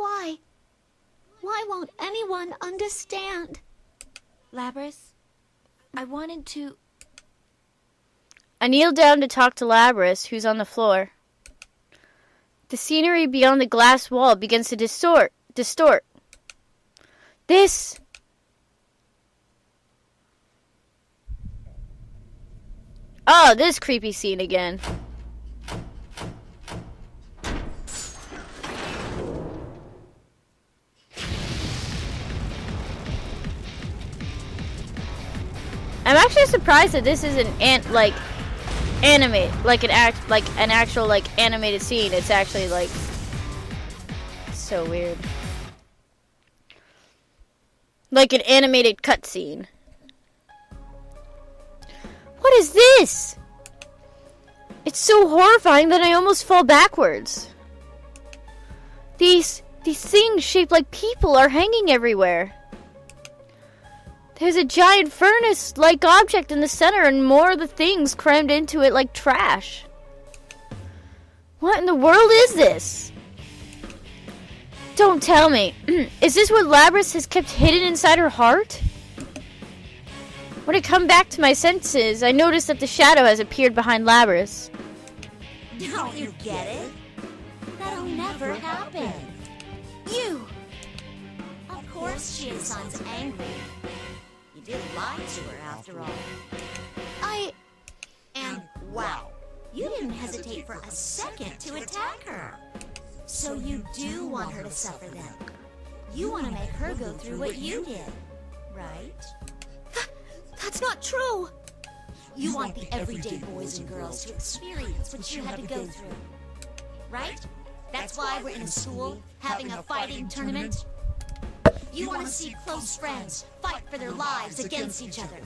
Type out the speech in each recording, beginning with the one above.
Why? Why won't anyone understand? Labrys, I wanted to... I kneel down to talk to Labrys, who's on the floor. The scenery beyond the glass wall begins to distort. This... Oh, this creepy scene again. I'm actually surprised that this isn't an actual like animated scene. It's actually like so weird. Like an animated cutscene. What is this? It's so horrifying that I almost fall backwards. These things shaped like people are hanging everywhere. There's a giant furnace-like object in the center and more of the things crammed into it like trash. What in the world is this? Don't tell me. Is this what Labrys has kept hidden inside her heart? When I come back to my senses, I notice that the shadow has appeared behind Labrys. Don't you get it? That'll never happen. You! Of course Chie-san's angry. You did lie to her after all. And wow, you didn't hesitate for a second to attack her. So you do want her to suffer then. You want to make her go through what you did, right? That's not true! You want the everyday boys and girls to experience what you had to go through, right? That's why we're in a school having a fighting tournament. You want to see close friends fight for their lives against each other.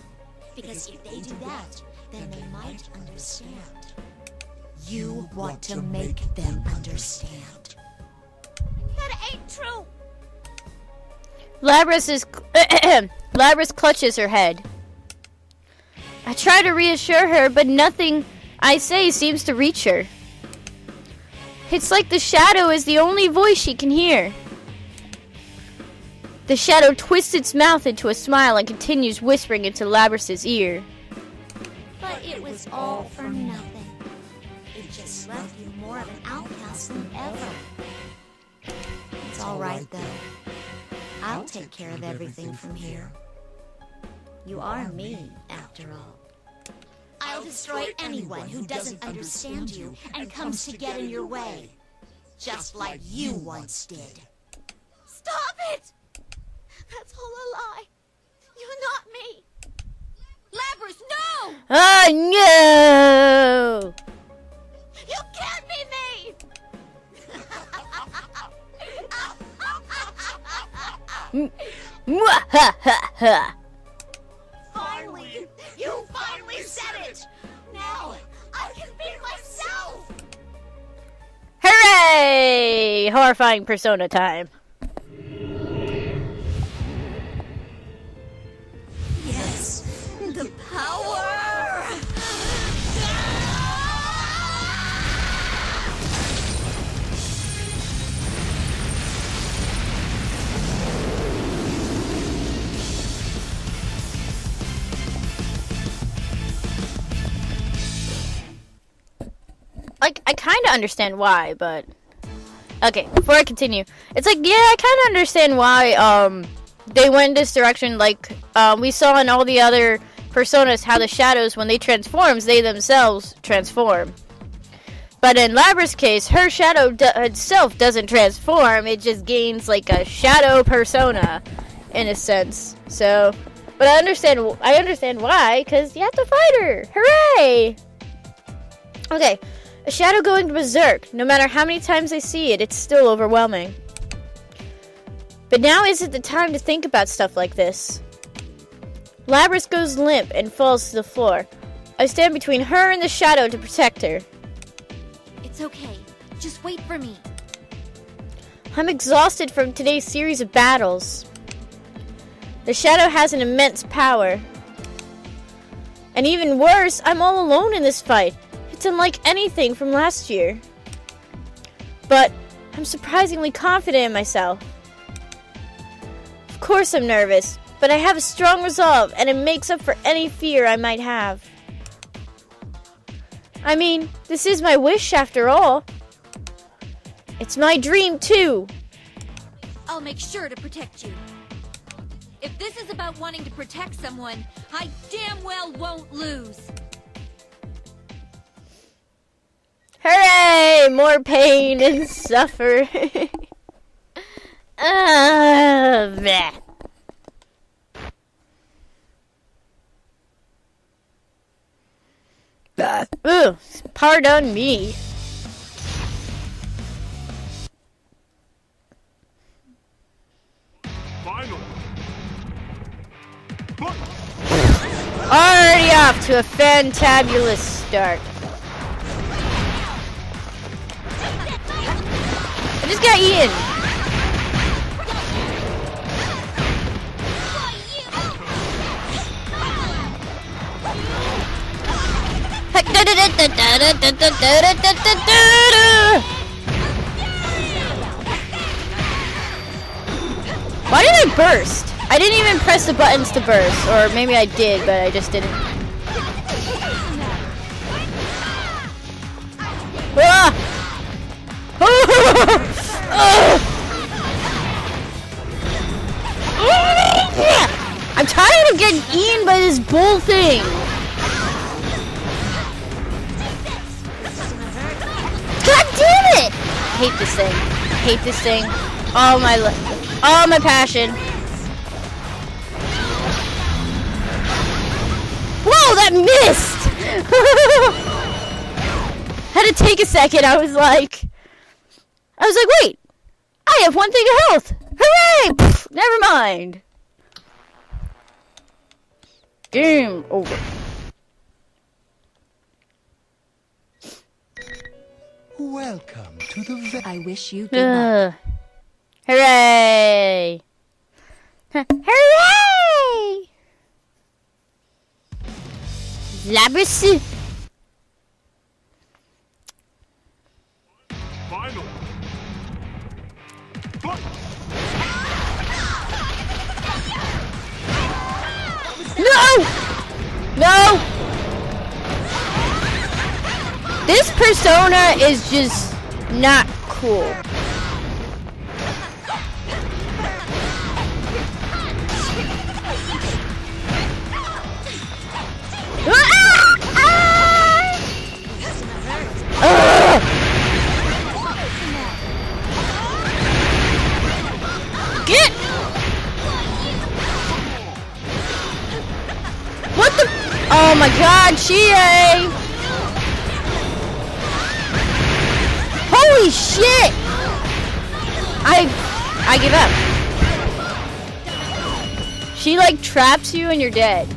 Because if they do that, then they might understand. You want to make them understand. That ain't true! Labrys clutches her head. I try to reassure her, but nothing I say seems to reach her. It's like the shadow is the only voice she can hear. The shadow twists its mouth into a smile and continues whispering into Labrys' ear. But it was all for nothing. It just left you more of an outcast than ever. It's all right, though. I'll take care of everything from here. You are me, after all. I'll destroy anyone who doesn't understand you and comes to get in your way. Just like you once did. Stop it! That's all a lie. You're not me. Labrys, no! Oh, no! You can't be me! Finally! You finally said it! Now, I can be myself! Hooray! Horrifying persona time. Yes, the power! Like, I kind of understand why, but... Okay, before I continue, it's like, yeah, I kind of understand why, they went this direction. Like, we saw in all the other personas how the shadows, when they transform, they themselves transform. But in Labrys' case, her shadow itself doesn't transform. It just gains, like, a shadow persona, in a sense. So, but I understand why, because you have to fight her. Hooray! Okay, a shadow going berserk. No matter how many times I see it, it's still overwhelming. But now isn't the time to think about stuff like this. Labrys goes limp and falls to the floor. I stand between her and the shadow to protect her. It's okay. Just wait for me. I'm exhausted from today's series of battles. The shadow has an immense power. And even worse, I'm all alone in this fight. It's unlike anything from last year. But I'm surprisingly confident in myself. Of course I'm nervous, but I have a strong resolve, and it makes up for any fear I might have. I mean, this is my wish after all. It's my dream too. I'll make sure to protect you. If this is about wanting to protect someone, I damn well won't lose. Hooray! More pain and suffering. Bleh. Ugh, pardon me. Final. Already off to a fantabulous start. I just got eaten. Why did I burst? I didn't even press the buttons to burst, or maybe I did, but I just didn't. Ah! I'm tired of getting eaten by this bull thing. God damn it! I hate this thing. I hate this thing. All my passion. Whoa, that missed! Had to take a second. I was like, wait, I have one thing of health. Hooray! Pfft, never mind. Game over. Welcome to the I wish you good luck. Hooray! Hooray! Labris. Final. No! No! This persona is just not cool. Get! What the? Oh my God, Chie! Holy shit! I give up. She like traps you and you're dead.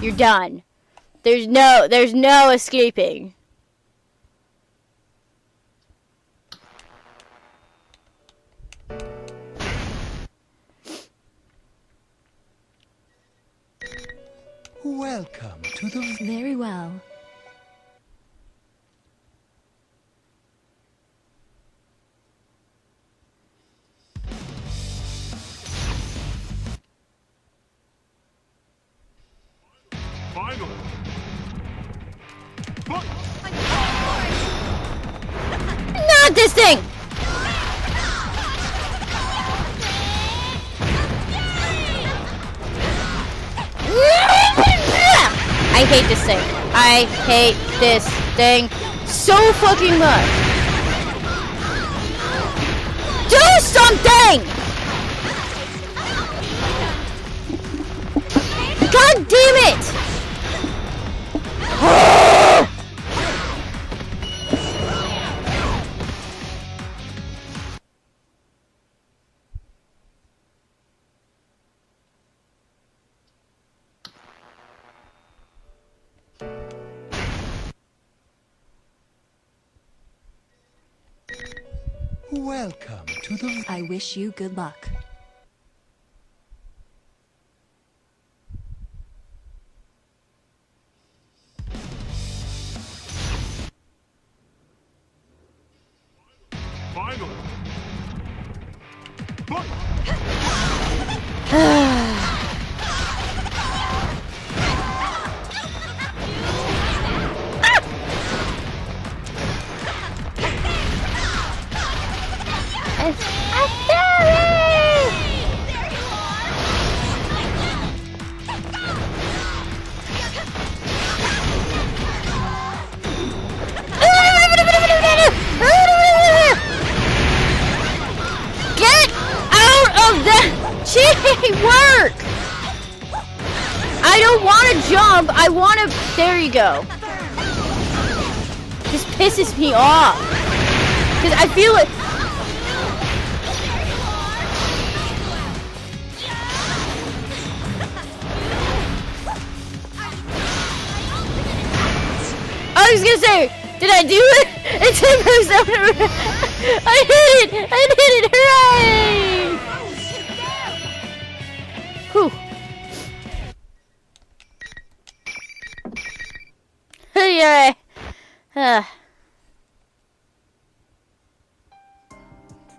You're done. There's no escaping. Welcome to the Very well. Final. Not this thing! I hate this thing. I hate this thing so fucking much. Do something! God damn it! Welcome to the I wish you good luck. Final. Get out of that! Chie, work! I don't want to jump. I want to. There you go. This pisses me off. Because I feel it. I was gonna say, did I do it? It's in person. I hit it! I did it! Hooray! Whew. Hooray!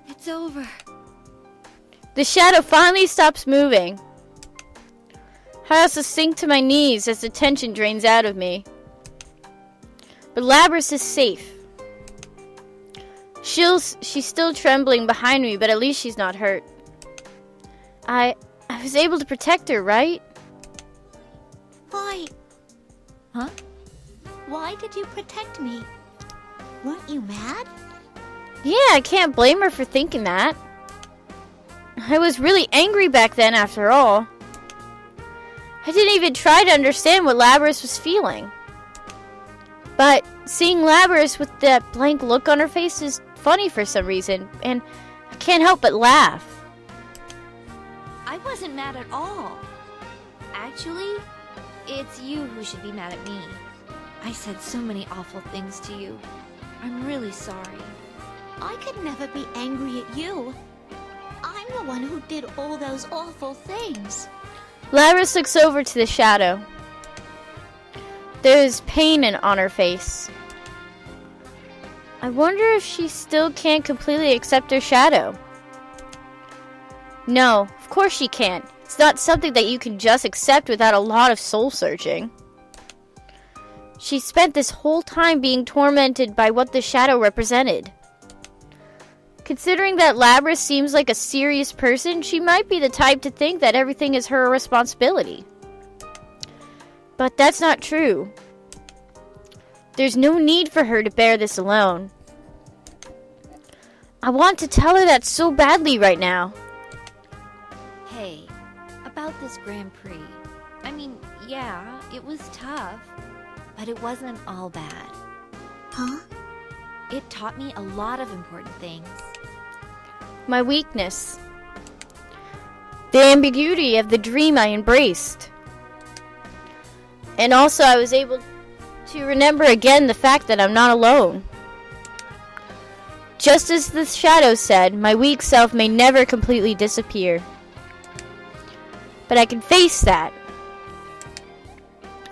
It's over. The shadow finally stops moving. I also sink to my knees as the tension drains out of me. But Labrys is safe. She's still trembling behind me, but at least she's not hurt. I was able to protect her, right? Why? Huh? Why did you protect me? Weren't you mad? Yeah, I can't blame her for thinking that. I was really angry back then, after all. I didn't even try to understand what Labrys was feeling. But seeing Labrys with that blank look on her face is funny for some reason, and I can't help but laugh. I wasn't mad at all. Actually, it's you who should be mad at me. I said so many awful things to you. I'm really sorry. I could never be angry at you. I'm the one who did all those awful things. Labrys looks over to the shadow. There is pain on her face. I wonder if she still can't completely accept her shadow. No, of course she can't. It's not something that you can just accept without a lot of soul searching. She spent this whole time being tormented by what the shadow represented. Considering that Labrys seems like a serious person, she might be the type to think that everything is her responsibility. But that's not true. There's no need for her to bear this alone. I want to tell her that so badly right now. Hey, about this Grand Prix. I mean, yeah, it was tough, but it wasn't all bad. Huh? It taught me a lot of important things. My weakness. The ambiguity of the dream I embraced. And also I was able to remember again the fact that I'm not alone. Just as the shadow said, my weak self may never completely disappear. But I can face that.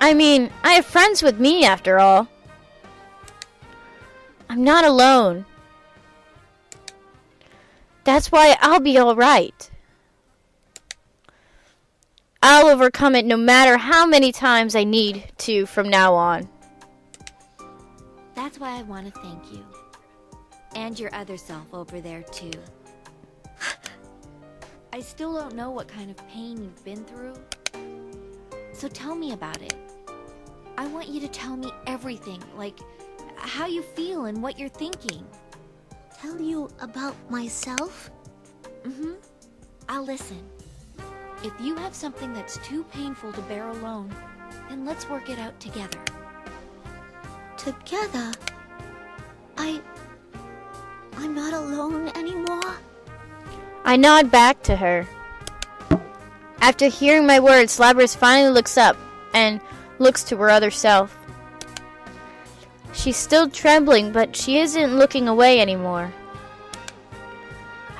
I mean, I have friends with me after all. I'm not alone. That's why I'll be alright. I'll overcome it no matter how many times I need to from now on. That's why I want to thank you. And your other self over there, too. I still don't know what kind of pain you've been through. So tell me about it. I want you to tell me everything, like how you feel and what you're thinking. Tell you about myself? Mm-hmm. I'll listen. If you have something that's too painful to bear alone, then let's work it out together. Together? I'm not alone anymore? I nod back to her. After hearing my words, Labrys finally looks up and looks to her other self. She's still trembling, but she isn't looking away anymore.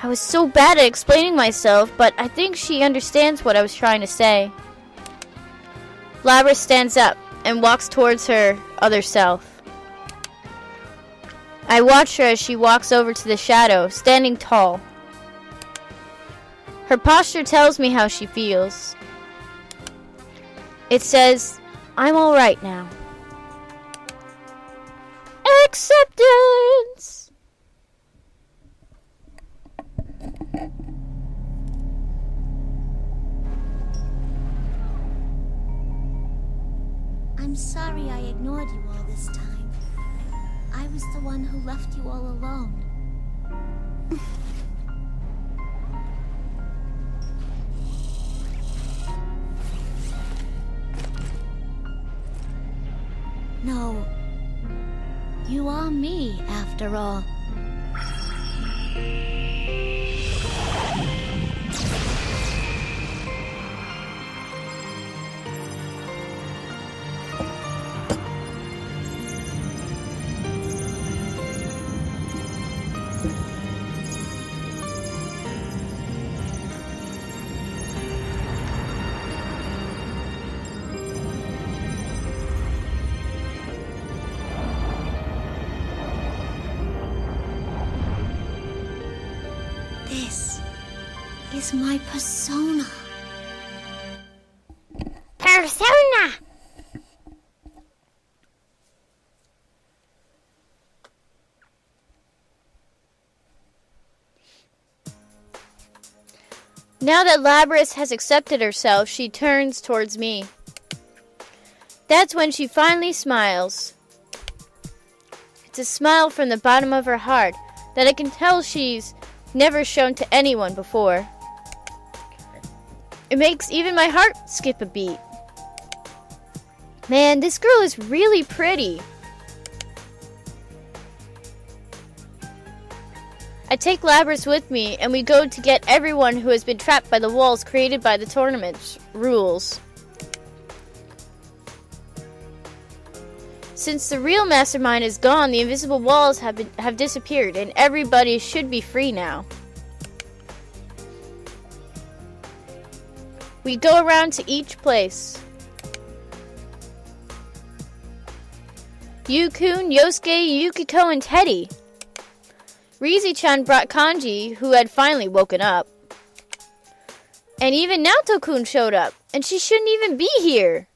I was so bad at explaining myself, but I think she understands what I was trying to say. Labrys stands up and walks towards her other self. I watch her as she walks over to the shadow, standing tall. Her posture tells me how she feels. It says, I'm alright now. Acceptance! I'm sorry I ignored you all this time. I was the one who left you all alone. No. You are me, after all. This is my persona. Persona! Now that Labris has accepted herself, she turns towards me. That's when she finally smiles. It's a smile from the bottom of her heart that I can tell she's never shown to anyone before. It makes even my heart skip a beat. Man, this girl is really pretty. I take Labris with me and we go to get everyone who has been trapped by the walls created by the tournament's rules. Since the real mastermind is gone, the invisible walls have disappeared and everybody should be free now. We go around to each place. Yu-kun, Yosuke, Yukiko, and Teddy. Rizi-chan brought Kanji, who had finally woken up. And even Naoto-kun showed up, and she shouldn't even be here.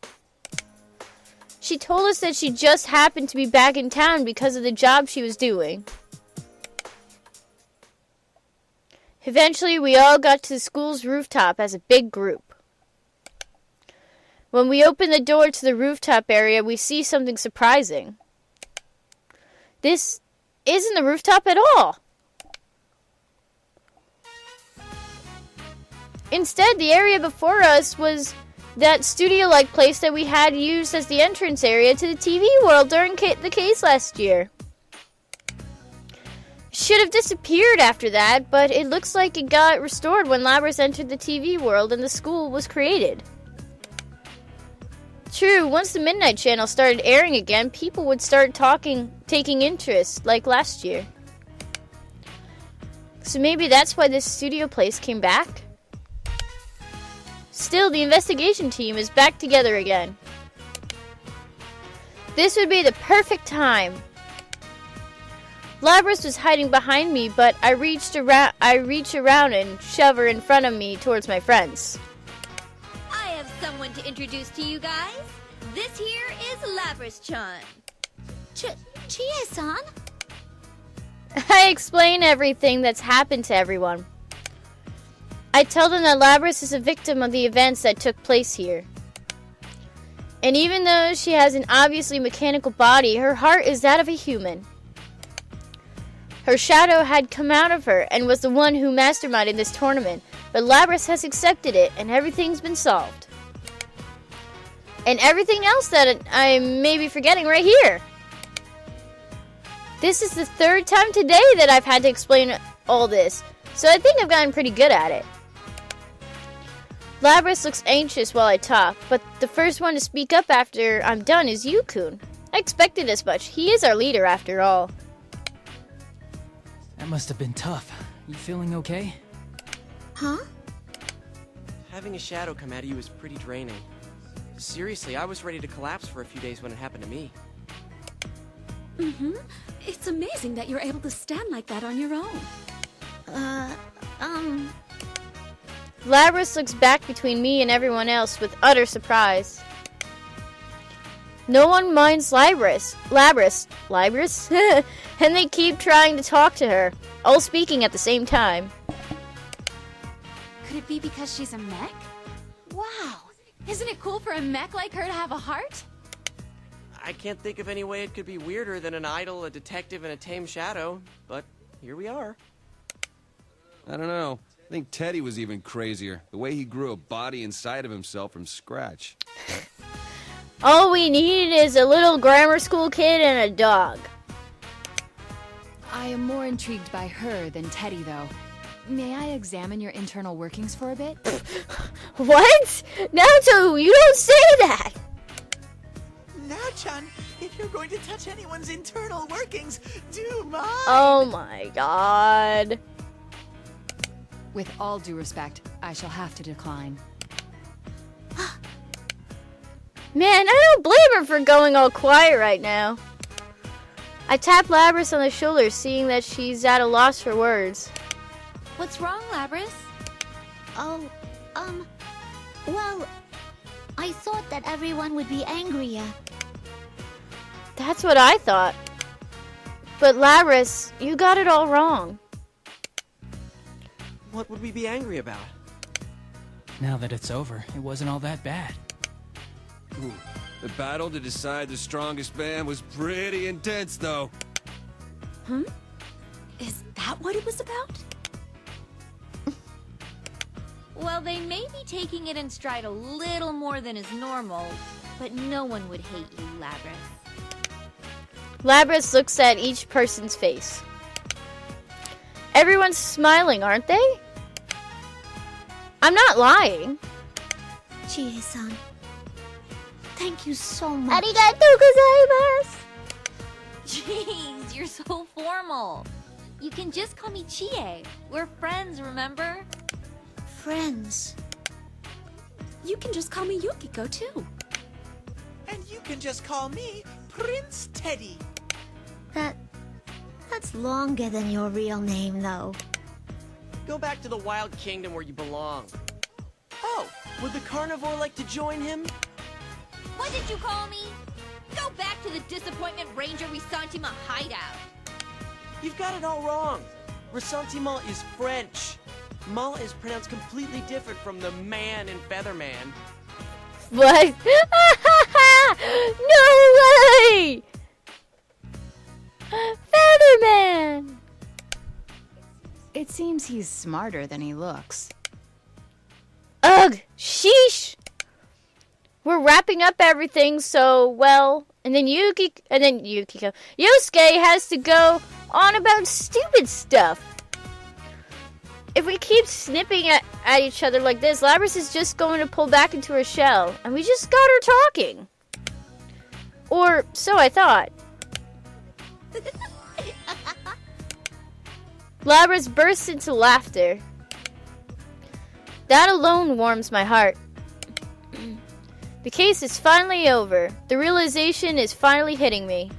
She told us that she just happened to be back in town because of the job she was doing. Eventually, we all got to the school's rooftop as a big group. When we open the door to the rooftop area, we see something surprising. This isn't the rooftop at all. Instead, the area before us was that studio-like place that we had used as the entrance area to the TV world during the case last year. It should have disappeared after that, but it looks like it got restored when Labris entered the TV world and the school was created. True, once the Midnight Channel started airing again, people would start taking interest, like last year. So maybe that's why this studio place came back? Still, the investigation team is back together again. This would be the perfect time. Labris was hiding behind me, but I reach around and shove her in front of me towards my friends. I have someone to introduce to you guys. This here is Labris-chan. Chie-san? I explain everything that's happened to everyone. I tell them that Labris is a victim of the events that took place here. And even though she has an obviously mechanical body, her heart is that of a human. Her shadow had come out of her and was the one who masterminded this tournament, but Labris has accepted it and everything's been solved. And everything else that I may be forgetting right here. This is the third time today that I've had to explain all this, so I think I've gotten pretty good at it. Labris looks anxious while I talk, but the first one to speak up after I'm done is Yu-kun. I expected as much. He is our leader after all. That must have been tough. You feeling okay? Huh? Having a shadow come out of you is pretty draining. Seriously, I was ready to collapse for a few days when it happened to me. It's amazing that you're able to stand like that on your own. Labras looks back between me and everyone else with utter surprise. No one minds Labras, and they keep trying to talk to her, all speaking at the same time. Could it be because she's a mech? Wow! Isn't it cool for a mech like her to have a heart? I can't think of any way it could be weirder than an idol, a detective, and a tame shadow, but here we are. I don't know. I think Teddy was even crazier. The way he grew a body inside of himself from scratch. All we need is a little grammar school kid and a dog. I am more intrigued by her than Teddy, though. May I examine your internal workings for a bit? What? Naruto, you don't say that! Now-chan, if you're going to touch anyone's internal workings, do mine! Oh my god. With all due respect, I shall have to decline. Man, I don't blame her for going all quiet right now. I tap Labras on the shoulder, seeing that she's at a loss for words. What's wrong, Labras? Oh, well, I thought that everyone would be angrier. That's what I thought. But Labras, you got it all wrong. What would we be angry about? Now that it's over, it wasn't all that bad. Ooh, the battle to decide the strongest man was pretty intense, though. Is that what it was about? Well, they may be taking it in stride a little more than is normal, but no one would hate you, Labras. Labras looks at each person's face. Everyone's smiling, aren't they? I'm not lying. Chie-san, thank you so much. Arigatou gozaimasu! Jeez, you're so formal. You can just call me Chie. We're friends, remember? Friends. You can just call me Yukiko, too. And you can just call me Prince Teddy. That's longer than your real name, though. Go back to the Wild Kingdom where you belong. Oh, would the carnivore like to join him? What did you call me? Go back to the Disappointment Ranger Ressentiment hideout. You've got it all wrong. Ressentiment is French. Ma is pronounced completely different from the man in Featherman. What? No way! Featherman! It seems he's smarter than he looks. Ugh! Sheesh! We're wrapping up everything, so, well, and then Yukiko. Yosuke has to go on about stupid stuff. If we keep snipping at each other like this, Labras is just going to pull back into her shell, and we just got her talking. Or so I thought. Labras bursts into laughter. That alone warms my heart. The case is finally over. The realization is finally hitting me.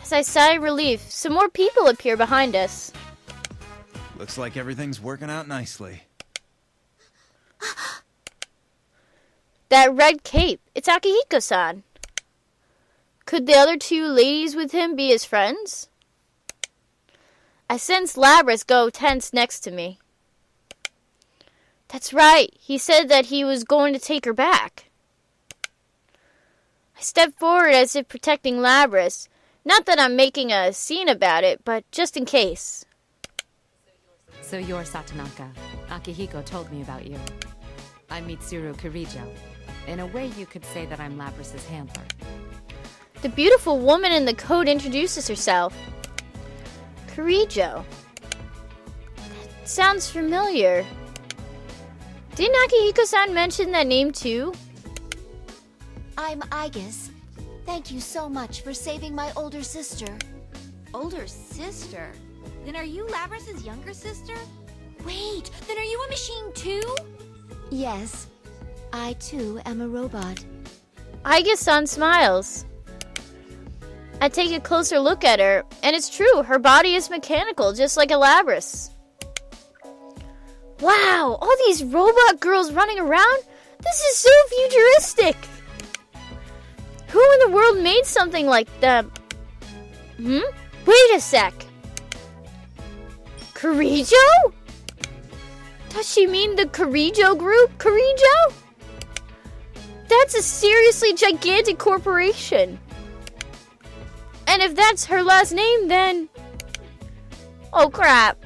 As I sigh relief, some more people appear behind us. Looks like everything's working out nicely. That red cape, it's Akihiko-san. Could the other two ladies with him be his friends? I sense Labras go tense next to me. That's right, he said that he was going to take her back. I step forward as if protecting Labras. Not that I'm making a scene about it, but just in case. So you're Satonaka. Akihiko told me about you. I'm Mitsuru Kirijo. In a way, you could say that I'm Labras' handler. The beautiful woman in the coat introduces herself. Kirijo. That sounds familiar. Didn't Akihiko-san mention that name too? I'm Aigis. Thank you so much for saving my older sister. Older sister? Then are you Labras' younger sister? Wait, Then are you a machine too? yes, I too am a robot. Aigis-san smiles. I take a closer look at her, and it's true, her body is mechanical, just like a Labrys. Wow, all these robot girls running around? This is so futuristic! Who in the world made something like that? Wait a sec. Kirijo? Does she mean the Kirijo group? Kirijo? That's a seriously gigantic corporation. And if that's her last name, then... Oh crap.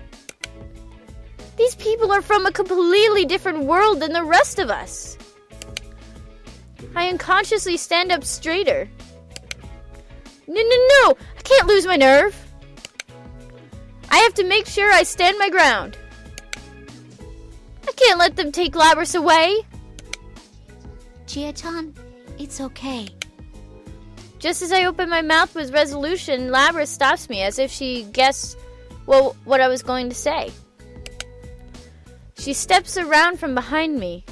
These people are from a completely different world than the rest of us. I unconsciously stand up straighter. No! I can't lose my nerve. I have to make sure I stand my ground. I can't let them take Labrys away. Chie-chan, it's okay. Just as I open my mouth with resolution, Labrys stops me as if she guessed what I was going to say. She steps around from behind me.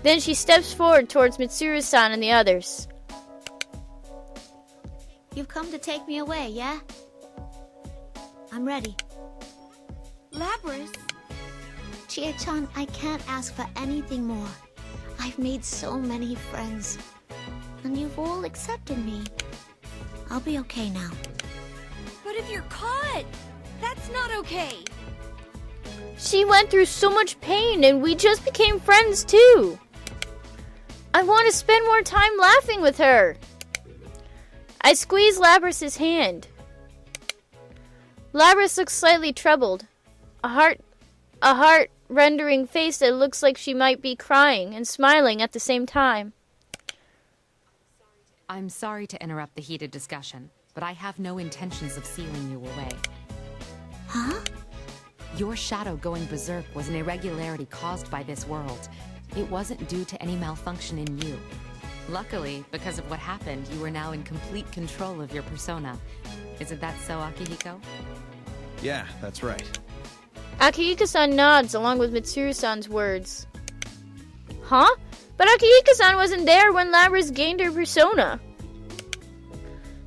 Then she steps forward towards Mitsuru-san and the others. You've come to take me away, yeah? I'm ready. Labrys? Chie-chan, I can't ask for anything more. I've made so many friends. And you've all accepted me. I'll be okay now. But if you're caught, that's not okay. She went through so much pain and we just became friends too. I want to spend more time laughing with her. I squeeze Labrys' hand. Labrys looks slightly troubled. A heart-rendering face that looks like she might be crying and smiling at the same time. I'm sorry to interrupt the heated discussion, but I have no intentions of sealing you away. Huh? Your shadow going berserk was an irregularity caused by this world. It wasn't due to any malfunction in you. Luckily, because of what happened, you are now in complete control of your persona. Isn't that so, Akihiko? Yeah, that's right. Akihiko-san nods along with Mitsuru-san's words. Huh? But Akihiko-san wasn't there when Labrys gained her persona.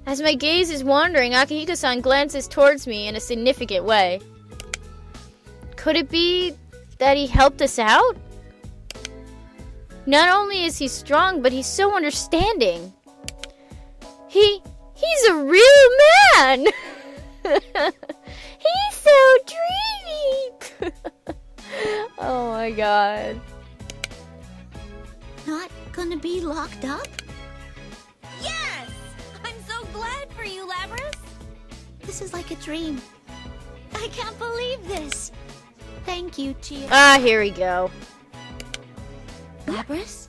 As my gaze is wandering, Akihiko-san glances towards me in a significant way. Could it be that he helped us out? Not only is he strong, but he's so understanding. He's a real man! He's so dreamy! Oh my god. Not gonna be locked up? Yes! I'm so glad for you, Labrys! This is like a dream. I can't believe this. Thank you, Chie. Ah, here we go. Labrys?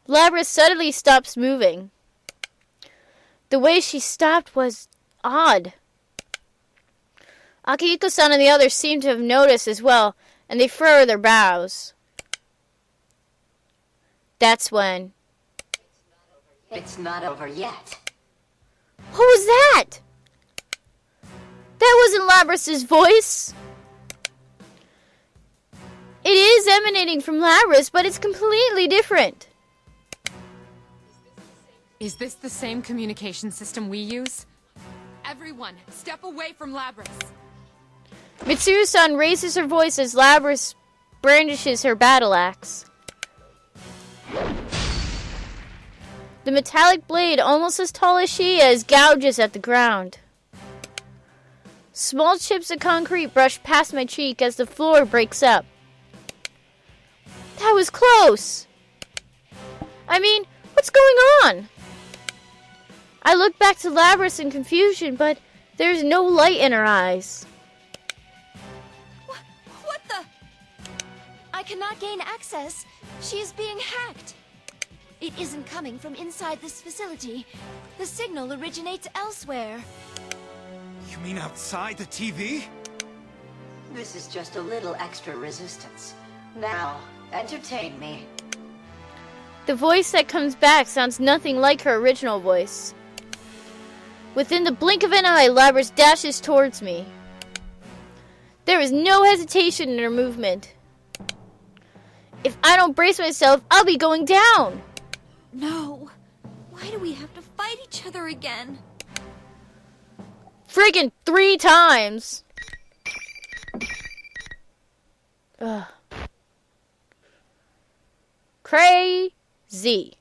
Labrys suddenly stops moving. The way she stopped was odd. Akihiko-san and the others seem to have noticed as well, and they furrow their brows. That's when... It's not over yet. What was that? That wasn't Labrys' voice. It is emanating from Labrys, but it's completely different. Is this the same communication system we use? Everyone, step away from Labrys. Mitsuru-san raises her voice as Labrys brandishes her battle axe. The metallic blade, almost as tall as she is, gouges at the ground. Small chips of concrete brush past my cheek as the floor breaks up. That was close! I mean, what's going on? I look back to Labrys in confusion, but there's no light in her eyes. What the? I cannot gain access. She is being hacked. It isn't coming from inside this facility. The signal originates elsewhere. You mean outside the TV? This is just a little extra resistance. Now, entertain me. The voice that comes back sounds nothing like her original voice. Within the blink of an eye, Labrys dashes towards me. There is no hesitation in her movement. If I don't brace myself, I'll be going down. No. Why do we have to fight each other again? Friggin' 3 times. Ugh. Crazy.